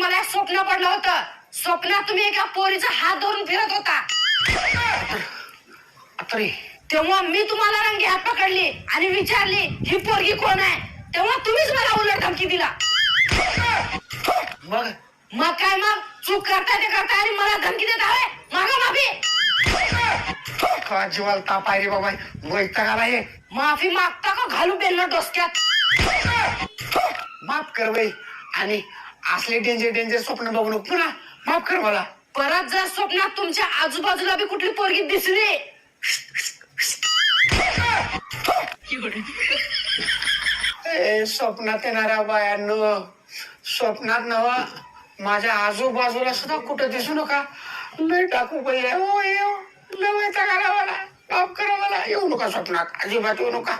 मला एक स्वप्न पडलं होतं. स्वप्नात तुम्ही एका पोरीचा हात धरून फिरत होता. अरे तेव्हा मी तुम्हाला रंगी हात पकडली आणि विचारली ही पोरगी कोण आहे. तेव्हा तुम्हीच मला उलट धमकी दिला. मग काय मग चूक करताय ते करताय आणि मला धमकी देत आहे. मागा माफी. जीवाला ताप आहे रे बाबा. वैताग आला हे. माफी मागता का घालू बेलना डोसक्यात. माफ कर बाई. आणि असले डेंजर स्वप्न बघू नको पुन्हा. माफ कर मला. परत जर स्वप्नात तुमच्या आजूबाजूला बी कुठली पोरगी दिसली. स्वप्नात येणाऱ्या बायांनो, स्वप्नात नवा माझ्या आजूबाजूला सुद्धा कुठं दिसू नका. लय टाकू बाई. लय वैताग आला मला. माफ करा मला. येऊ नका स्वप्नात. अजिबात येऊ नका.